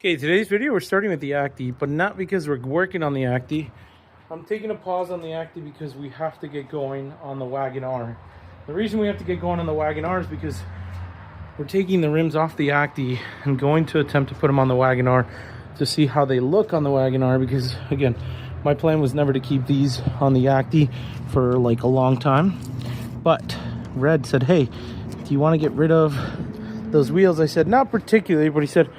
Okay, today's video we're starting with the Acti, but not because we're working on the Acti. I'm taking a pause on the Acti because we have to get going on the Wagon R. The reason we have to get going on the Wagon R is because we're taking the rims off the Acti and going to attempt to put them on the Wagon R to see how they look on the Wagon R, because again, my plan was never to keep these on the Acti for like a long time. But Red said, hey, do you want to get rid of those wheels? I said, not particularly, but he said,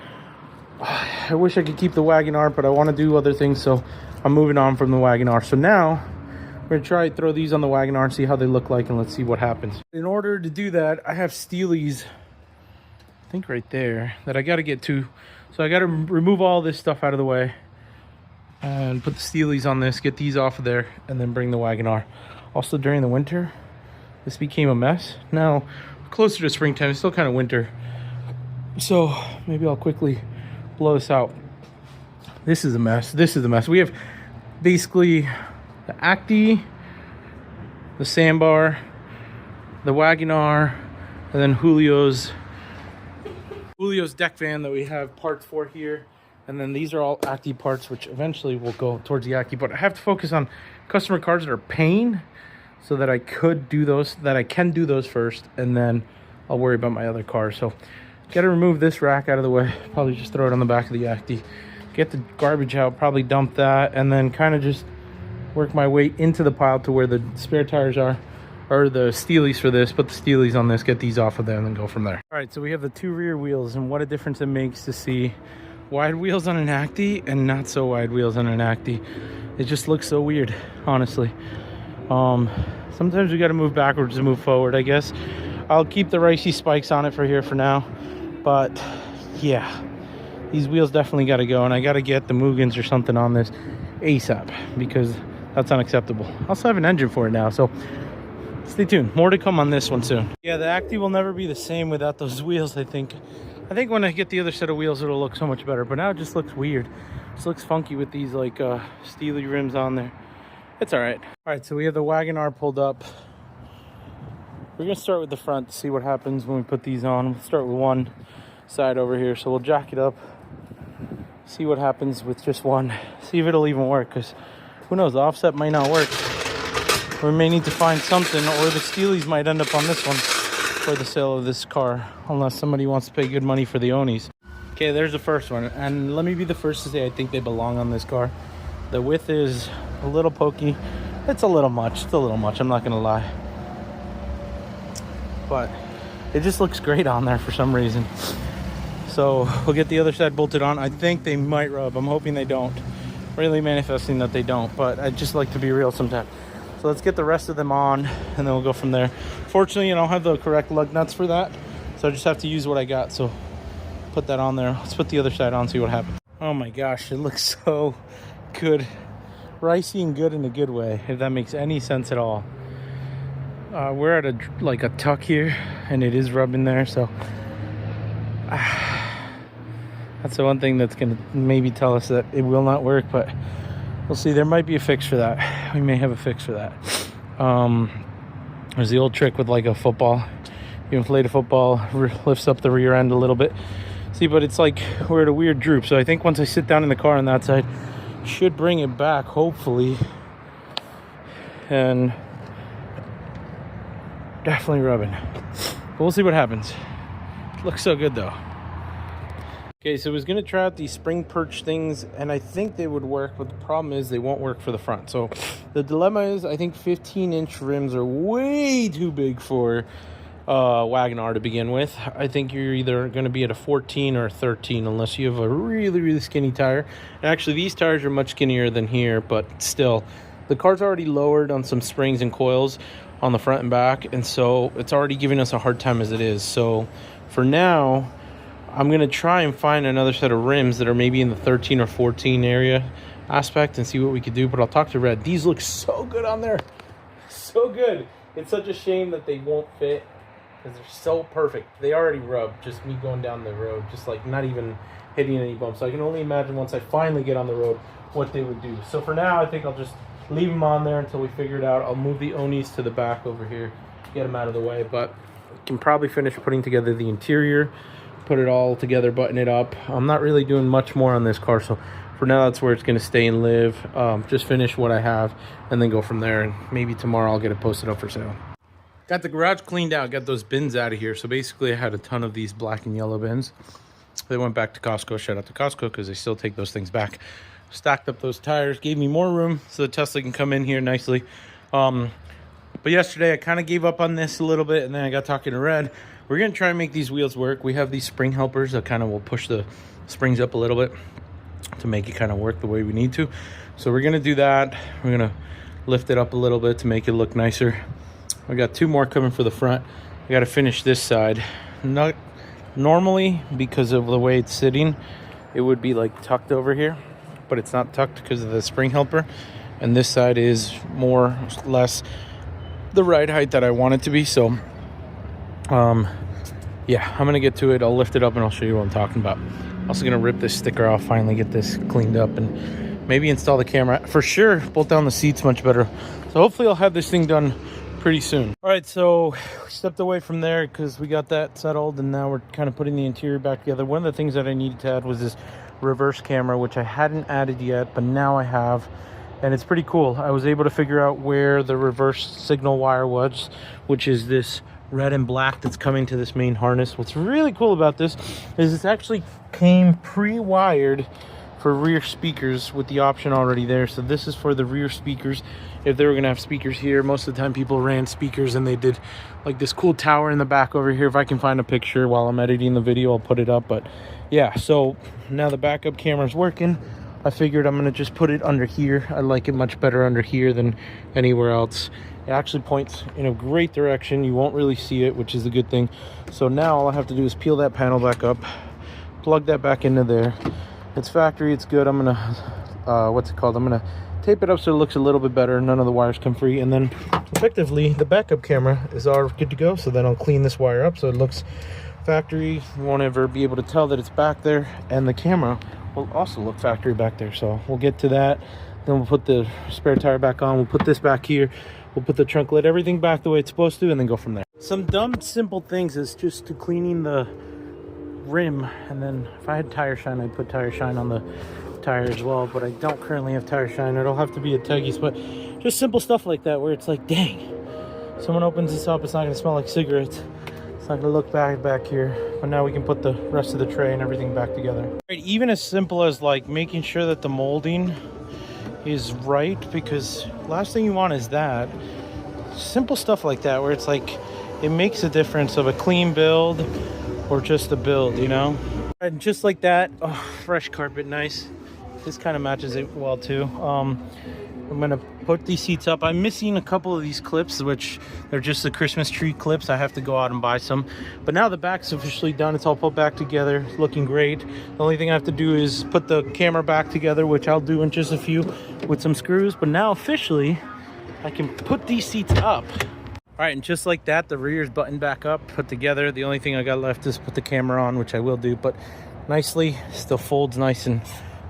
I wish I could keep the Wagon R, but I want to do other things, so I'm moving on from the Wagon R. So now we're gonna try to throw these on the Wagon R and see how they look like, and let's see what happens. In order to do that, I have steelies, I think right there, that I got to get to. So I got to remove all this stuff out of the way and put the steelies on this, get these off of there, and then bring the Wagon R. Also, during the winter, this became a mess. Now, closer to springtime, it's still kind of winter, so maybe I'll quickly blow this out. This is a mess. This is a mess. We have basically the Acti, the Sandbar, the Wagon R, and then Julio's deck van that we have parts for here. And then these are all Acti parts, which eventually will go towards the Acti. But I have to focus on customer cars that are paying, so that I can do those first, and then I'll worry about my other cars. So got to remove this rack out of the way, probably just throw it on the back of the Acti, get the garbage out, probably dump that, and then kind of just work my way into the pile to where the spare tires are, or the steelies for this, put the steelies on this, get these off of there, and then go from there. All right, so we have the two rear wheels, and what a difference it makes to see wide wheels on an Acti and not so wide wheels on an Acti. It just looks so weird, honestly. Sometimes we got to move backwards to move forward, I guess. I'll keep the ricey spikes on it for now. But yeah, these wheels definitely got to go, and I got to get the Mugens or something on this ASAP, because that's unacceptable. I also have an engine for it now, so stay tuned. More to come on this one soon. Yeah, the Acti will never be the same without those wheels, I think. I think when I get the other set of wheels, it'll look so much better, but now it just looks weird. It just looks funky with these like steely rims on there. It's all right. All right, so we have the Wagon R pulled up. We're gonna start with the front to see what happens when we put these on. We'll start with one side over here. So we'll jack it up, see what happens with just one, see if it'll even work, because who knows, the offset might not work. We may need to find something, or the steelies might end up on this one for the sale of this car, unless somebody wants to pay good money for the Onis. Okay, there's the first one, and let me be the first to say I think they belong on this car. The width is a little pokey. It's a little much. It's a little much, I'm not gonna lie. But it just looks great on there for some reason. So we'll get the other side bolted on. I think they might rub. I'm hoping they don't. Really manifesting that they don't, but I just like to be real sometimes. So let's get the rest of them on, and then we'll go from there. Fortunately, I don't have the correct lug nuts for that, so I just have to use what I got. So put that on there. Let's put the other side on, see what happens. Oh my gosh, it looks so good. Ricey and good in a good way, if that makes any sense at all. We're at a tuck here, and it is rubbing there, so that's the one thing that's gonna maybe tell us that it will not work, but we'll see. There might be a fix for that. We may have a fix for that. There's the old trick with like a football. You inflate a football, lifts up the rear end a little bit. See, but it's like we're at a weird droop, so I think once I sit down in the car on that side, should bring it back, hopefully. And definitely rubbing, but we'll see what happens. It looks so good though. Okay, so I was gonna try out these spring perch things, and I think they would work, but the problem is they won't work for the front. So the dilemma is, I think 15-inch rims are way too big for Wagon R to begin with. I think you're either going to be at a 14 or a 13, unless you have a really skinny tire. And actually, these tires are much skinnier than here, but still, the car's already lowered on some springs and coils on the front and back, and so it's already giving us a hard time as it is. So for now, I'm going to try and find another set of rims that are maybe in the 13 or 14 area aspect and see what we could do. But I'll talk to Red. These look so good on there. So good. It's such a shame that they won't fit, because they're so perfect. They already rub, just me going down the road, just like not even hitting any bumps. So I can only imagine once I finally get on the road what they would do. So for now, I think I'll just leave them on there until we figure it out. I'll move the Onis to the back over here, get them out of the way, but I can probably finish putting together the interior, put it all together, button it up. I'm not really doing much more on this car, so for now that's where it's going to stay and live. Just finish what I have and then go from there, and maybe tomorrow I'll get it posted up for sale. Got the garage cleaned out, got those bins out of here. So basically I had a ton of these black and yellow bins. They went back to Costco. Shout out to Costco because they still take those things back. Stacked up those tires, gave me more room so the Tesla can come in here nicely. But yesterday I kind of gave up on this a little bit, and then I got talking to Red. We're going to try and make these wheels work. We have these spring helpers that kind of will push the springs up a little bit to make it kind of work the way we need to. So we're going to do that. We're going to lift it up a little bit to make it look nicer. I got 2 more coming for the front. I got to finish this side. Not normally, because of the way it's sitting, it would be like tucked over here, but it's not tucked because of the spring helper. And this side is more or less the right height that I want it to be. So yeah, I'm gonna get to it. I'll lift it up and I'll show you what I'm talking about. Also gonna rip this sticker off, finally get this cleaned up, and maybe install the camera. For sure, bolt down the seats much better. So hopefully I'll have this thing done pretty soon. All right, so we stepped away from there because we got that settled, and now we're kind of putting the interior back together. One of the things that I needed to add was this reverse camera, which I hadn't added yet, but now I have, and it's pretty cool. I was able to figure out where the reverse signal wire was, which is this red and black that's coming to this main harness. What's really cool about this is it actually came pre-wired for rear speakers with the option already there. So this is for the rear speakers. If they were gonna have speakers here, most of the time people ran speakers and they did like this cool tower in the back over here. If I can find a picture while I'm editing the video, I'll put it up. But yeah, so now the backup camera's working. I figured I'm gonna just put it under here. I like it much better under here than anywhere else. It actually points in a great direction. You won't really see it, which is a good thing. So now all I have to do is peel that panel back up, plug that back into there. It's factory, it's good. I'm gonna what's it called, I'm gonna tape it up so it looks a little bit better. None of the wires come free, and then effectively the backup camera is all good to go. So then I'll clean this wire up so it looks factory. You won't ever be able to tell that it's back there, and the camera will also look factory back there. So we'll get to that. Then we'll put the spare tire back on. We'll put this back here. We'll put the trunk lid, everything back the way it's supposed to, and then go from there. Some dumb simple things is just to cleaning the rim, and then if I had tire shine, I'd put tire shine on the tire as well, but I don't currently have tire shine. It'll have to be a Teggy's, but just simple stuff like that where it's like, dang, someone opens this up, it's not going to smell like cigarettes, it's not going to look bad back here. But now we can put the rest of the tray and everything back together. Right, even as simple as like making sure that the molding is right, because last thing you want is that. Simple stuff like that where it's like it makes a difference of a clean build or just a build, you know. And just like that, oh, fresh carpet, nice. This kind of matches it well too. I'm gonna put these seats up. I'm missing a couple of these clips, which they're just the Christmas tree clips. I have to go out and buy some. But now the back's officially done. It's all put back together. It's looking great. The only thing I have to do is put the camera back together, which I'll do in just a few with some screws. But now officially, I can put these seats up. All right, and just like that, the rear is buttoned back up, put together. The only thing I got left is put the camera on, which I will do, but nicely, still folds nice and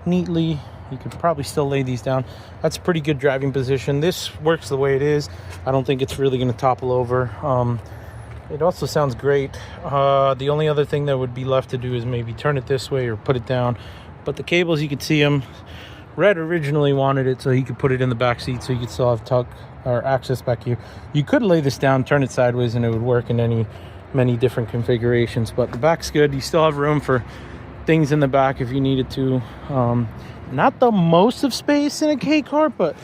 neatly. You could probably still lay these down. That's a pretty good driving position. This works the way it is. I don't think it's really gonna topple over. It also sounds great. The only other thing that would be left to do is maybe turn it this way or put it down. But the cables, you could see them. Red originally wanted it so he could put it in the back seat so you could still have tuck or access back here. You could lay this down, turn it sideways, and it would work in many different configurations. But the back's good. You still have room for things in the back if you needed to. Not the most of space in a K car, but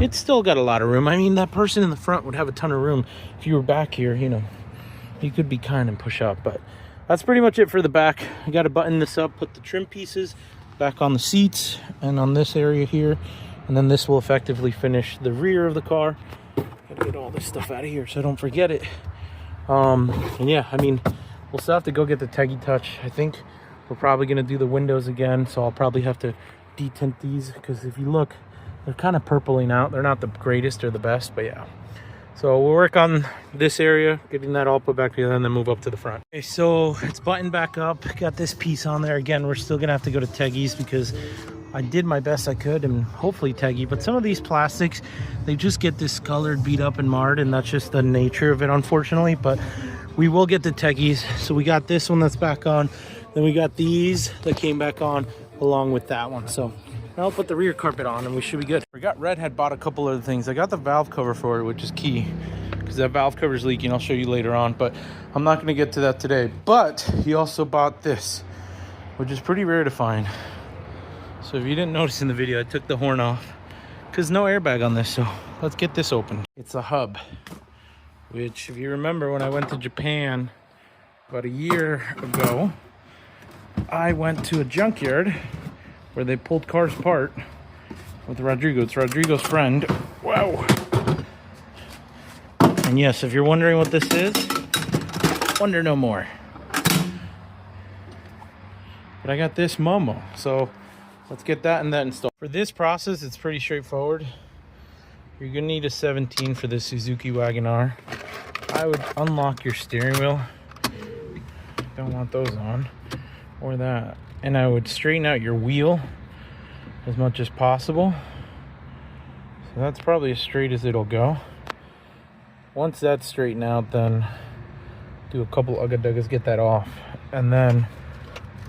it's still got a lot of room. I mean, that person in the front would have a ton of room. If you were back here, you know, you could be kind and push up. But that's pretty much it for the back. I got to button this up, put the trim pieces back on the seats and on this area here, and then this will effectively finish the rear of the car. Gotta get all this stuff out of here so I don't forget it. And yeah, I mean, we'll still have to go get the Teggy Touch. I think we're probably gonna do the windows again, so I'll probably have to detint these, because if you look, they're kind of purpling out. They're not the greatest or the best, but yeah. So we'll work on this area, getting that all put back together, and then move up to the front. Okay, so it's buttoned back up. Got this piece on there. Again, we're still gonna have to go to Teggy's because I did my best I could, and hopefully Teggy. But some of these plastics, they just get discolored, beat up, and marred, and that's just the nature of it, unfortunately. But we will get the techies. So we got this one that's back on. Then we got these that came back on along with that one. So I'll put the rear carpet on and we should be good. Forgot Red had bought a couple other things. I got the valve cover for it, which is key because that valve cover is leaking. I'll show you later on, but I'm not going to get to that today. But he also bought this, which is pretty rare to find. So if you didn't notice in the video, I took the horn off because no airbag on this. So let's get this open. It's a hub, which if you remember when I went to Japan about a year ago, I went to a junkyard where they pulled cars apart with Rodrigo. It's Rodrigo's friend. Wow. And yes, if you're wondering what this is, wonder no more. But I got this Momo, so let's get that and that installed. For this process, it's pretty straightforward. You're gonna need a 17 for the Suzuki Wagon R. I would unlock your steering wheel. Don't want those on, or that. And I would straighten out your wheel as much as possible. So that's probably as straight as it'll go. Once that's straightened out, then do a couple ugga-duggas, get that off, and then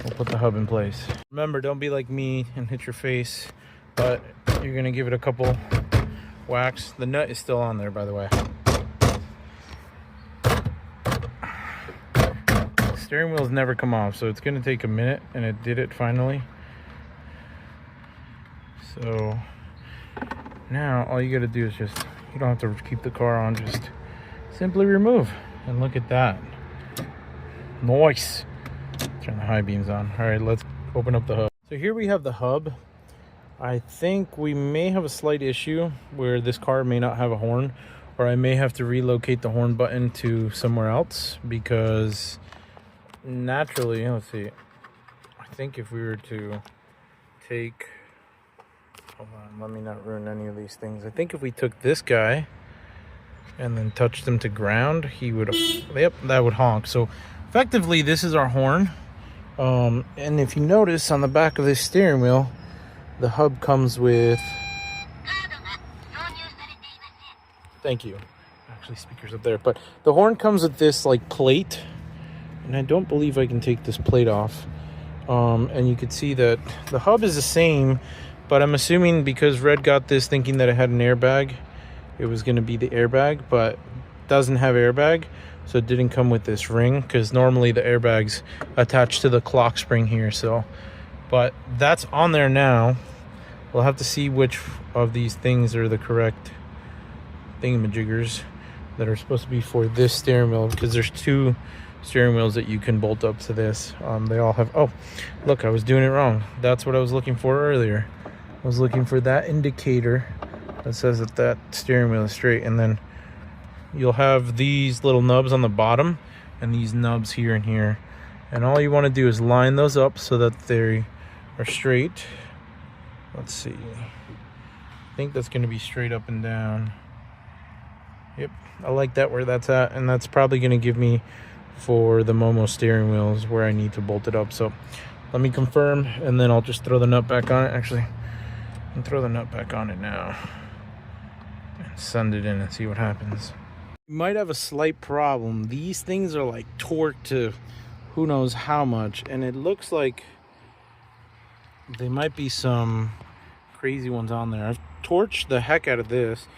we'll put the hub in place. Remember, don't be like me and hit your face, but you're gonna give it a couple whacks. The nut is still on there, by the way. The steering wheel's never come off, so it's gonna take a minute, and it did it finally. So now all you gotta do is just, you don't have to keep the car on, just simply remove. And look at that. Nice. Turn the high beams on. All right, let's open up the hub. So here we have the hub. I think we may have a slight issue where this car may not have a horn, or I may have to relocate the horn button to somewhere else because naturally, let's see. I think if we were to take, hold on, let me not ruin any of these things. I think if we took this guy and then touched him to ground, he would, yep, that would honk. So effectively, this is our horn. And if you notice on the back of this steering wheel, the hub comes with, thank you, actually speakers up there, but the horn comes with this like plate, and I don't believe I can take this plate off. And you can see that the hub is the same, but I'm assuming because Red got this thinking that it had an airbag, it was going to be the airbag, but it doesn't have airbag, so it didn't come with this ring, because normally the airbag's attached to the clock spring here. So, but that's on there now. We'll have to see which of these things are the correct thingamajiggers that are supposed to be for this steering wheel, because there's two steering wheels that you can bolt up to this. They all have, oh look, I was doing it wrong. That's what I was looking for earlier. I was looking for that indicator that says that that steering wheel is straight, and then you'll have these little nubs on the bottom and these nubs here and here, and all you want to do is line those up so that they are straight. Let's see, I think that's going to be straight up and down. Yep, I like that where that's at, and that's probably going to give me for the Momo steering wheels where I need to bolt it up. So let me confirm, and then I'll just throw the nut back on it. Actually, I can throw the nut back on it now and send it in and see what happens. You might have a slight problem. These things are like torqued to who knows how much, and it looks like they might be some crazy ones on there. I've torched the heck out of this.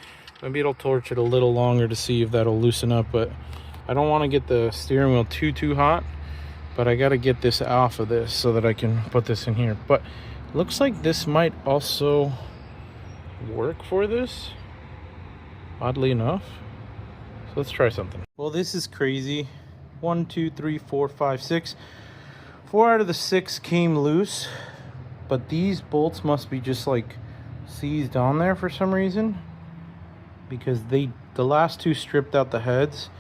Maybe it'll torch it a little longer to see if that'll loosen up, but I don't want to get the steering wheel too hot, but I got to get this off of this so that I can put this in here. But it looks like this might also work for this, oddly enough. So let's try something. Well, this is crazy. 1, 2, 3, 4, 5, 6. 4 out of the 6 came loose, but these bolts must be just like seized on there for some reason, because the last 2 stripped out the heads,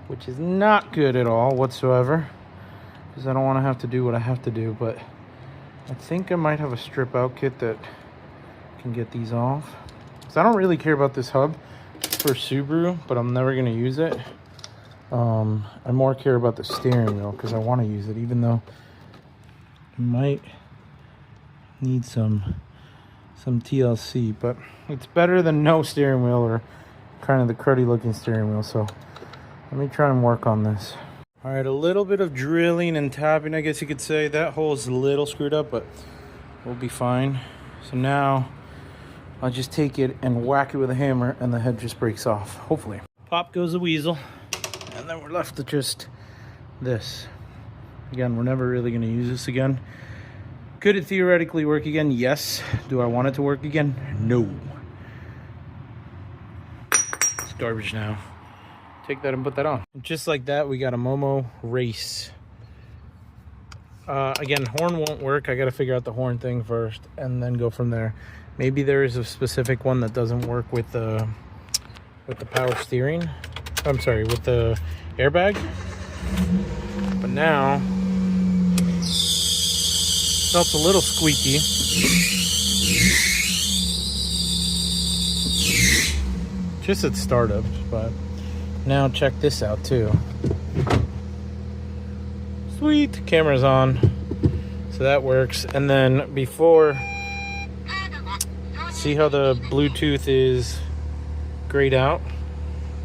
which is not good at all whatsoever, because I don't want to have to do what I have to do. But I think I might have a strip out kit that can get these off, because I don't really care about this hub for Subaru, but I'm never going to use it. I more care about the steering wheel because I want to use it, even though it might need some TLC, but it's better than no steering wheel or kind of the cruddy looking steering wheel. So let me try and work on this. All right, a little bit of drilling and tapping, I guess you could say. That hole's a little screwed up, but we'll be fine. So now I'll just take it and whack it with a hammer and the head just breaks off, hopefully. Pop goes the weasel, and then we're left with just this. Again, we're never really gonna use this again. Could it theoretically work again? Yes. Do I want it to work again? No. It's garbage now. Take that and put that on. Just like that, we got a Momo race. Again, horn won't work. I got to figure out the horn thing first and then go from there. Maybe there is a specific one that doesn't work with the power steering. I'm sorry, with the airbag. But now felt a little squeaky. Just at startup, but now check this out too. Sweet, camera's on, so that works. And then before, see how the Bluetooth is grayed out?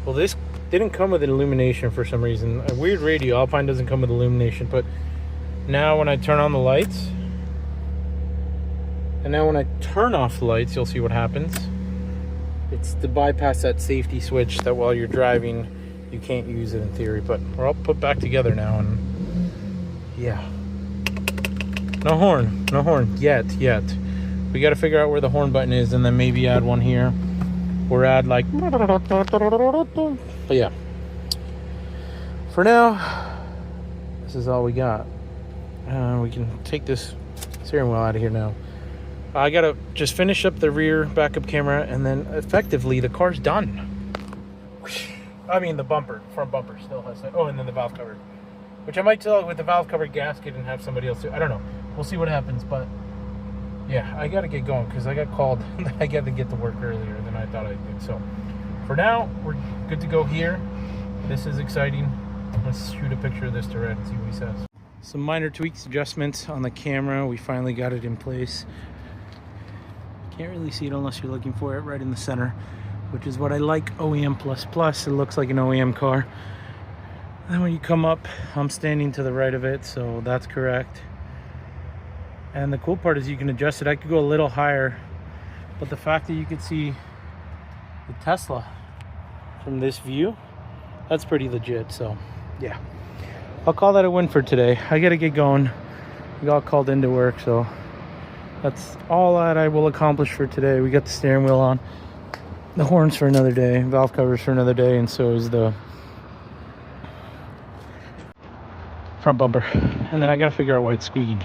Well, this didn't come with illumination for some reason. A weird radio, Alpine doesn't come with illumination, but now when I turn on the lights, and now when I turn off the lights, you'll see what happens. It's to bypass that safety switch that while you're driving, you can't use it in theory, but we're all put back together now, and yeah. No horn yet. We gotta figure out where the horn button is and then maybe add one here. Or add like, but yeah. For now, this is all we got. We can take this steering wheel out of here now. I gotta just finish up the rear backup camera and then effectively the car's done. I mean the front bumper still has that. Oh, and then the valve cover. Which I might tell with the valve cover gasket and have somebody else do. I don't know. We'll see what happens, but yeah, I gotta get going because I got called. I got to get to work earlier than I thought I did. So for now, we're good to go here. This is exciting. Let's shoot a picture of this to Red and see what he says. Some minor tweaks, adjustments on the camera. We finally got it in place. Can't really see it unless you're looking for it right in the center, which is what I like. OEM++. It looks like an OEM car. And then when you come up, I'm standing to the right of it, so that's correct. And the cool part is you can adjust it. I could go a little higher, but the fact that you could see the Tesla from this view, that's pretty legit. So yeah, I'll call that a win for today. I gotta get going. We got called into work, so that's all that I will accomplish for today. We got the steering wheel on, the horns for another day, valve covers for another day, and so is the front bumper. And then I gotta figure out why it's squeaking.